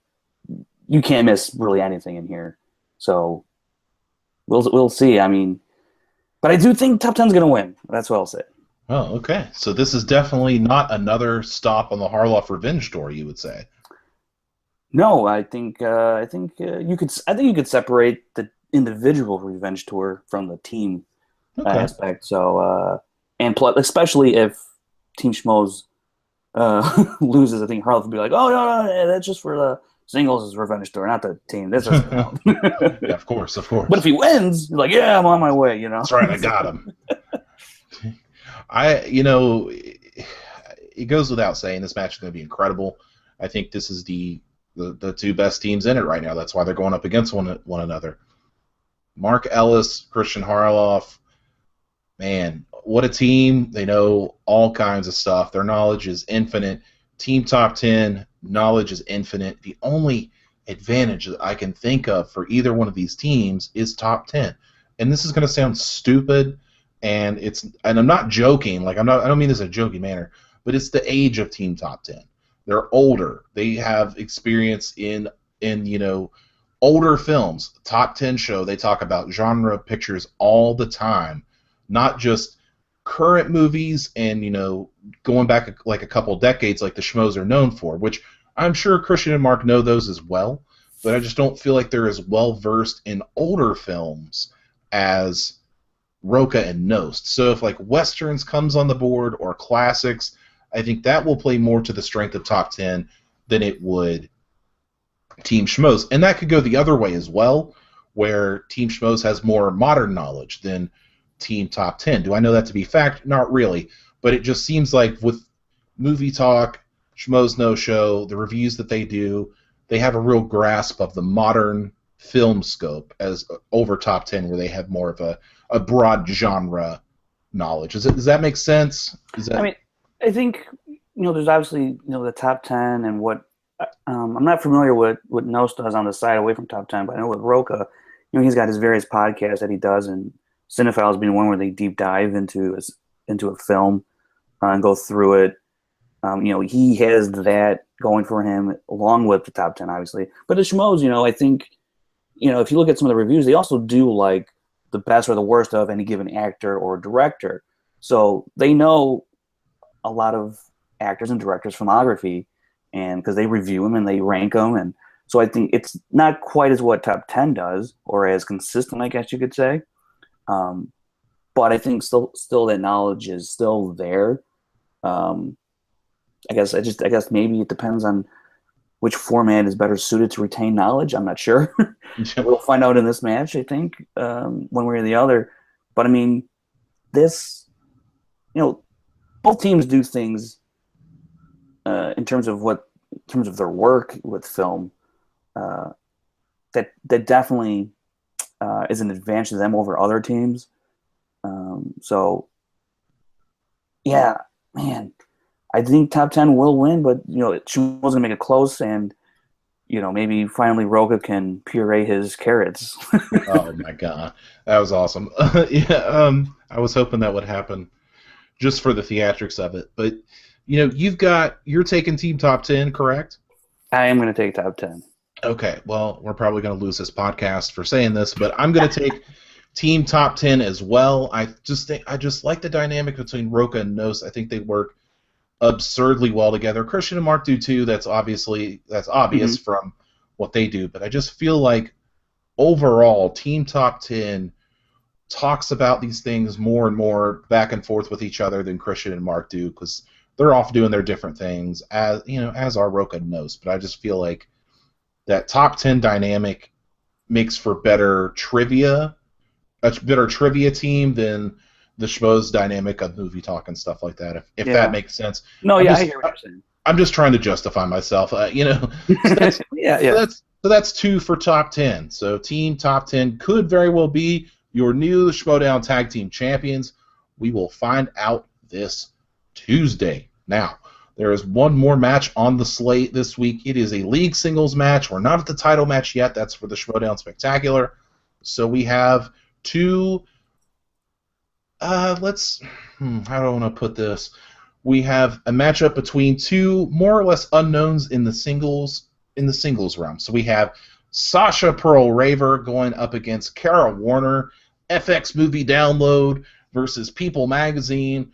you can't miss really anything in here. So we'll see. I mean, but I do think Top 10's going to win. That's what I'll say. Oh, okay. So this is definitely not another stop on the Harloff revenge story, you would say. No, I think you could separate the individual revenge tour from the team aspect. So and especially if Team Schmoes loses, I think Harloff would be like, "Oh no, that's just for the singles revenge tour, not the team. This doesn't count." Yeah, of course. But if he wins, you're like, "Yeah, I'm on my way." That's right. I got him. It goes without saying this match is going to be incredible. I think this is the two best teams in it right now. That's why they're going up against one another. Mark Ellis, Christian Harloff, man, what a team. They know all kinds of stuff. Their knowledge is infinite. Team Top 10, knowledge is infinite. The only advantage that I can think of for either one of these teams is Top 10. And this is going to sound stupid, and I'm not joking. Like, I don't mean this in a joking manner, but it's the age of Team Top 10. They're older. They have experience in older films. Top 10 show, they talk about genre pictures all the time, not just current movies and, going back like a couple decades like the Schmoes are known for, which I'm sure Christian and Mark know those as well, but I just don't feel like they're as well-versed in older films as Rocha and Nost. So if like Westerns comes on the board or classics, I think that will play more to the strength of Top 10 than it would Team Schmoes. And that could go the other way as well, where Team Schmoes has more modern knowledge than Team Top 10. Do I know that to be fact? Not really. But it just seems like with Movie Talk, Schmoes No Show, the reviews that they do, they have a real grasp of the modern film scope as over Top 10, where they have more of a broad genre knowledge. Does that make sense? I think, there's obviously, the Top 10 and what I'm not familiar with what Nost does on the side away from Top 10, but I know with Rocha, he's got his various podcasts that he does, and Cinephiles being one where they deep dive into a film and go through it. He has that going for him along with the Top 10, obviously. But the Schmoes, I think, if you look at some of the reviews, they also do like the best or the worst of any given actor or director. So they know a lot of actors and directors' filmography, and because they review them and they rank them, and so I think it's not quite as what Top 10 does, or as consistent, I guess you could say. But I think still that knowledge is still there. I guess maybe it depends on which format is better suited to retain knowledge. I'm not sure. We'll find out in this match, I think, one way or the other. But I mean, this, both teams do things in terms of their work with film that definitely is an advantage to them over other teams. So yeah, man, I think Top 10 will win, but she was gonna make it close, and maybe finally Rocha can puree his carrots. Oh my god, that was awesome. Yeah, I was hoping that would happen. just for the theatrics of it. But you're taking Team Top 10, correct? I am going to take Top 10. Okay, well, we're probably going to lose this podcast for saying this, but I'm going to take Team Top 10 as well. I just like the dynamic between Rocha and Nos. I think they work absurdly well together. Christian and Mark do too. That's obvious from what they do, but I just feel like overall Team Top 10 talks about these things more and more back and forth with each other than Christian and Mark do, because they're off doing their different things, as are Rocha and Nos. But I just feel like that top 10 dynamic makes for a better trivia team than the Schmoes dynamic of movie talk and stuff like that, if that makes sense. No, I hear what you're saying. I'm just trying to justify myself, So that's 2 for top 10. So Team Top 10 could very well be your new Schmoedown Tag Team Champions. We will find out this Tuesday. Now, there is one more match on the slate this week. It is a league singles match. We're not at the title match yet. That's for the Schmoedown Spectacular. So we have 2. How do I want to put this? We have a matchup between 2 more or less unknowns in the singles realm. So we have Sasha Perl Raver going up against Kara Warner, FX Movie Download versus People Magazine.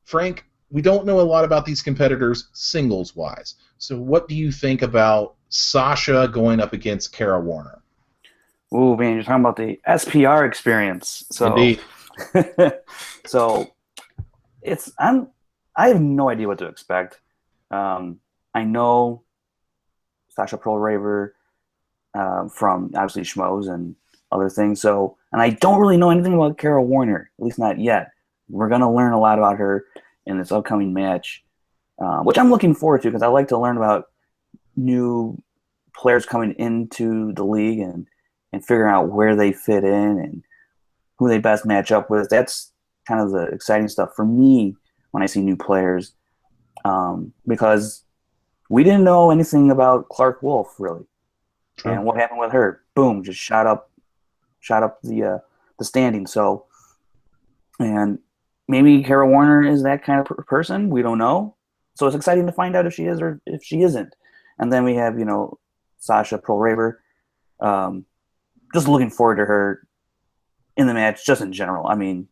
Frank, we don't know a lot about these competitors singles-wise. So what do you think about Sasha going up against Kara Warner? Ooh, man, you're talking about the SPR experience. So, indeed. So I have no idea what to expect. I know Sasha Perl Raver from obviously Schmoes and other things. And I don't really know anything about Kara Warner, at least not yet. We're going to learn a lot about her in this upcoming match, which I'm looking forward to, because I like to learn about new players coming into the league and figuring out where they fit in and who they best match up with. That's kind of the exciting stuff for me when I see new players, because we didn't know anything about Clark Wolf, really. True. And what happened with her? Boom, just shot up the standing. So, and maybe Kara Warner is that kind of person. We don't know. So it's exciting to find out if she is or if she isn't. And then we have, Sasha Perl Raver. Just looking forward to her in the match, just in general. I mean,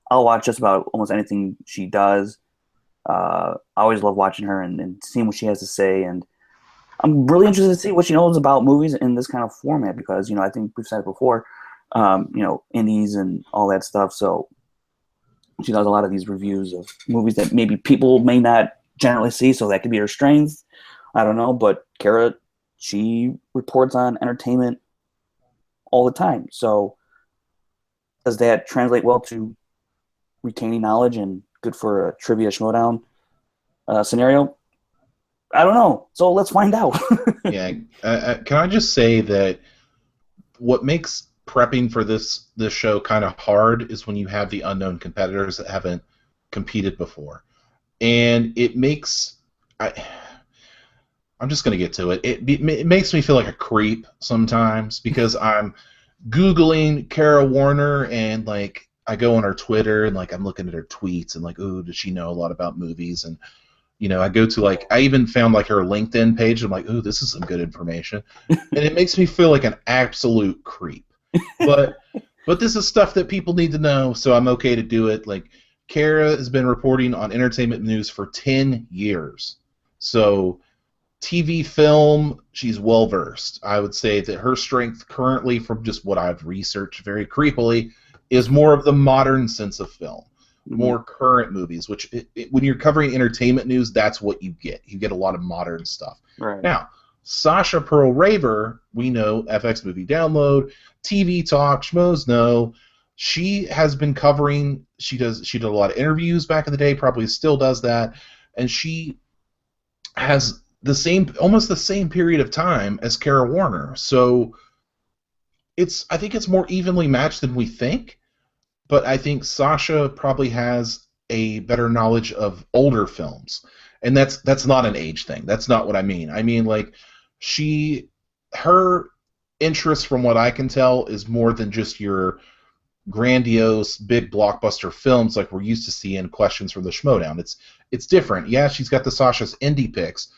I'll watch just about almost anything she does. I always love watching her and seeing what she has to say. And I'm really interested to see what she knows about movies in this kind of format, because, I think we've said it before, indies and all that stuff. So she does a lot of these reviews of movies that maybe people may not generally see, so that could be her strength. I don't know, but Kara, she reports on entertainment all the time. So does that translate well to retaining knowledge and good for a trivia Schmoedown scenario? I don't know. So let's find out. Yeah. Can I just say that what makes prepping for this show kind of hard is when you have the unknown competitors that haven't competed before. And it makes... I'm just going to get to it. It makes me feel like a creep sometimes, because I'm Googling Kara Warner and, I go on her Twitter and, I'm looking at her tweets and, ooh, does she know a lot about movies? And, I go to, I even found, her LinkedIn page. I'm like, ooh, this is some good information. And it makes me feel like an absolute creep. But this is stuff that people need to know, so I'm okay to do it. Kara has been reporting on entertainment news for 10 years. So... TV, film, she's well-versed. I would say that her strength currently, from just what I've researched very creepily, is more of the modern sense of film, more current movies, which when you're covering entertainment news, that's what you get. You get a lot of modern stuff. Right. Now, Sasha Perl Raver, we know, FX Movie Download, TV Talk, Schmoes know. She has been covering, she did a lot of interviews back in the day, probably still does that, and she has almost the same period of time as Kara Warner. So I think it's more evenly matched than we think, but I think Sasha probably has a better knowledge of older films. And that's not an age thing. That's not what I mean. I mean, her interest, from what I can tell, is more than just your grandiose, big blockbuster films like we're used to seeing questions from the Schmoedown. It's different. Yeah, she's got the Sasha's indie picks,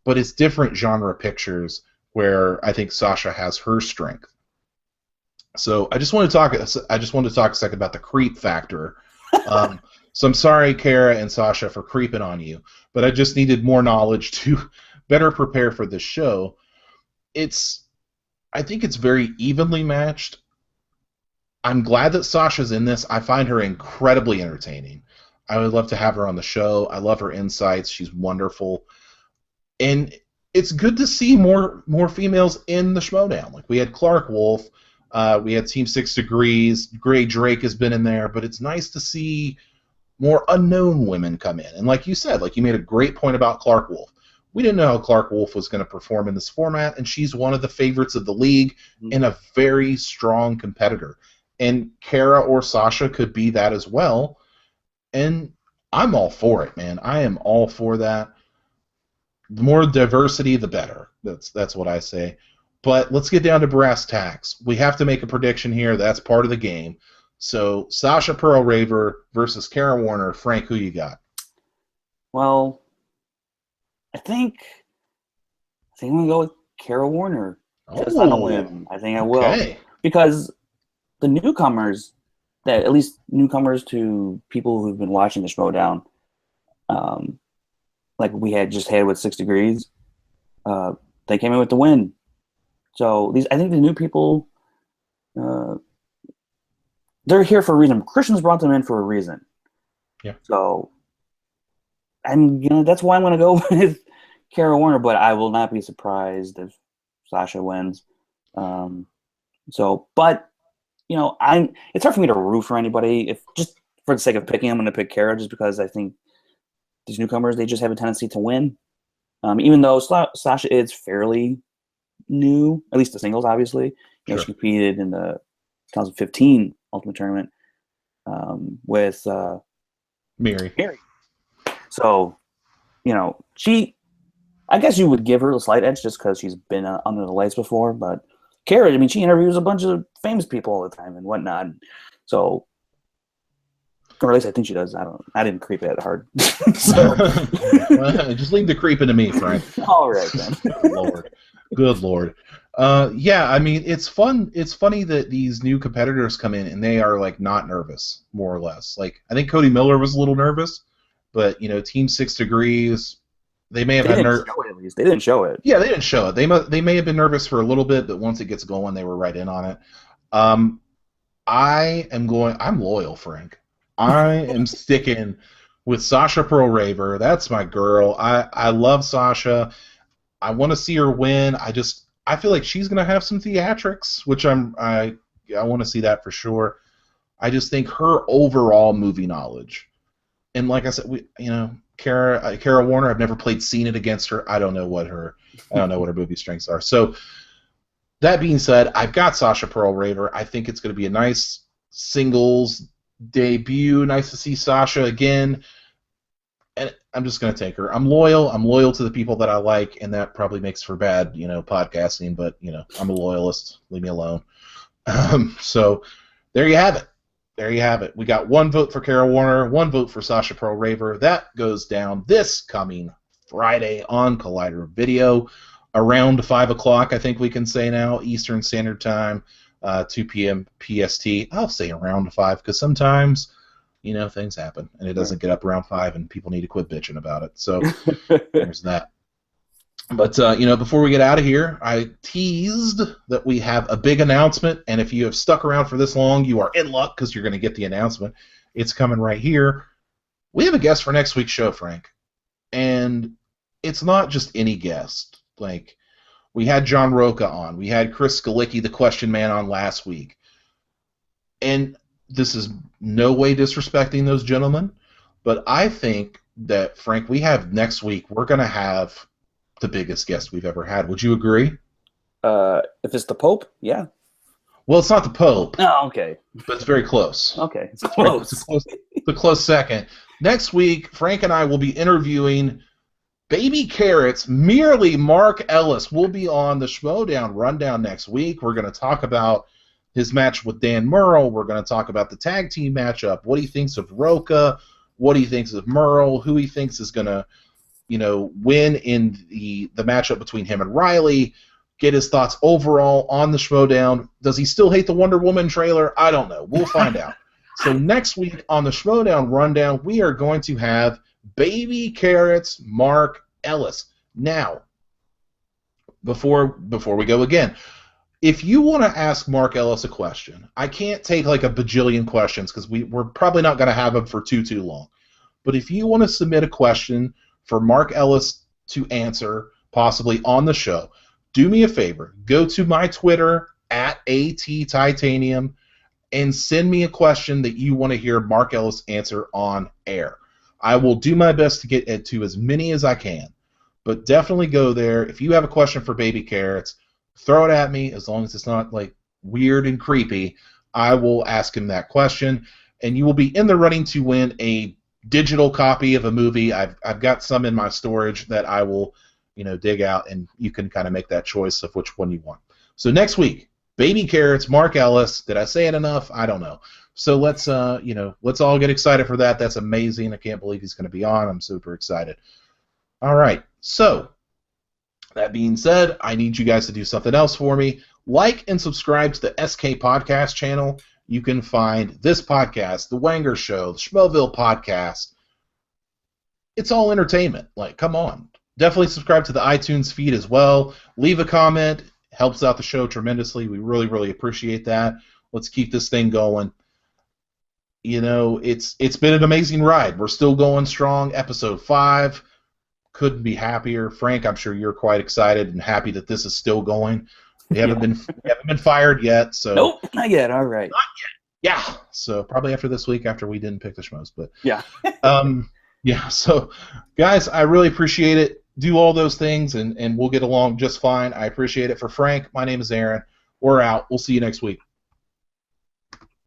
but it's different genre pictures where I think Sasha has her strength. So I just want to talk a second about the creep factor. So I'm sorry, Kara and Sasha, for creeping on you, but I just needed more knowledge to better prepare for this show. I think it's very evenly matched. I'm glad that Sasha's in this. I find her incredibly entertaining. I would love to have her on the show. I love her insights. She's wonderful. And it's good to see more females in the Schmoedown. Like, we had Clark Wolf, we had Team 6 Degrees, Gray Drake has been in there, but it's nice to see more unknown women come in. And like you said, like you made a great point about Clark Wolf. We didn't know how Clark Wolf was going to perform in this format, and she's one of the favorites of the league and a very strong competitor. And Kara or Sasha could be that as well. And I'm all for it, man. I am all for that. The more diversity, the better. That's what I say. But let's get down to brass tacks. We have to make a prediction here. That's part of the game. So, Sasha Perl Raver versus Kara Warner. Frank, who you got? Well, I think I'm going to go with Kara Warner. Just on a whim. I think I will. Okay. Because the newcomers, that at least newcomers to people who've been watching the Schmoedown, like we had with 6 Degrees, they came in with the win. So I think the new people, they're here for a reason. Christians brought them in for a reason. Yeah. So that's why I'm gonna go with Kara Warner, but I will not be surprised if Sasha wins. But it's hard for me to root for anybody. If just for the sake of picking, I'm gonna pick Kara just because I think these newcomers, they just have a tendency to win. Even though Sasha is fairly new, at least the singles, obviously. Sure. She competed in the 2015 Ultimate Tournament with Mary. So, I guess you would give her a slight edge just because she's been under the lights before. But Kara, she interviews a bunch of famous people all the time and whatnot. So, or at least I think she does. I didn't creep it hard. Well, just leave the creeping to me, Frank. All right, then. Good Lord. Yeah, it's fun. It's funny that these new competitors come in and they are like not nervous, more or less. Like, I think Cody Miller was a little nervous, but Team 6 Degrees, they may have had nerves. They didn't show it. Yeah, they didn't show it. They may have been nervous for a little bit, but once it gets going, they were right in on it. I'm loyal, Frank. I am sticking with Sasha Perl Raver. That's my girl. I love Sasha. I want to see her win. I feel like she's going to have some theatrics, which I want to see that for sure. I just think her overall movie knowledge, and like I said, Kara Warner, I've never seen it against her. I don't know what her movie strengths are. So that being said, I've got Sasha Perl Raver. I think it's going to be a nice singles debut. Nice to see Sasha again. And I'm just going to take her. I'm loyal. I'm loyal to the people that I like, and that probably makes for bad, podcasting, but, I'm a loyalist. Leave me alone. So there you have it. There you have it. We got 1 vote for Kara Warner, 1 vote for Sasha Perl Raver. That goes down this coming Friday on Collider Video around 5 o'clock, I think we can say now, Eastern Standard Time, 2 p.m. PST. I'll say around 5 because sometimes things happen, and it doesn't get up around 5, and people need to quit bitching about it. So there's that. But, before we get out of here, I teased that we have a big announcement, and if you have stuck around for this long, you are in luck because you're going to get the announcement. It's coming right here. We have a guest for next week's show, Frank, and it's not just any guest. Like, we had John Rocha on. We had Chris Skalicki, the question man, on last week. And this is no way disrespecting those gentlemen, but I think that, Frank, we have next week, we're going to have the biggest guest we've ever had. Would you agree? If it's the Pope, yeah. Well, it's not the Pope. Oh, okay. But it's very close. Okay, it's close. It's a close second. Next week, Frank and I will be interviewing Baby Carrots, merely Mark Ellis. Will be on the Schmoedown Rundown next week. We're going to talk about his match with Dan Murrell. We're going to talk about the tag team matchup, what he thinks of Rocha, what he thinks of Murrell, who he thinks is going to, win in the matchup between him and Riley, get his thoughts overall on the Schmoedown. Does he still hate the Wonder Woman trailer? I don't know. We'll find out. So next week on the Schmoedown Rundown, we are going to have Baby Carrot's Mark Ellis. Now, before we go again, if you want to ask Mark Ellis a question, I can't take like a bajillion questions because we're probably not going to have him for too long. But if you want to submit a question for Mark Ellis to answer, possibly on the show, do me a favor. Go to my Twitter, @ATTitanium, and send me a question that you want to hear Mark Ellis answer on air. I will do my best to get to as many as I can. But definitely go there. If you have a question for Baby Carrots, throw it at me. As long as it's not like weird and creepy, I will ask him that question. And you will be in the running to win a digital copy of a movie. I've got some in my storage that I will, dig out, and you can kind of make that choice of which one you want. So next week, Baby Carrots, Mark Ellis. Did I say it enough? I don't know. So let's all get excited for that. That's amazing. I can't believe he's going to be on. I'm super excited. All right. So that being said, I need you guys to do something else for me. Like and subscribe to the SK Podcast channel. You can find this podcast, The Wangers Show, the Schmoeville Podcast. It's all entertainment. Like, come on. Definitely subscribe to the iTunes feed as well. Leave a comment. Helps out the show tremendously. We really, really appreciate that. Let's keep this thing going. It's been an amazing ride. We're still going strong. Episode 5. Couldn't be happier. Frank, I'm sure you're quite excited and happy that this is still going. We haven't been fired yet, so nope, not yet. All right, not yet. Yeah, so probably after this week, after we didn't pick the Schmoes, but yeah, yeah. So, guys, I really appreciate it. Do all those things, and we'll get along just fine. I appreciate it. For Frank, my name is Aaron. We're out. We'll see you next week.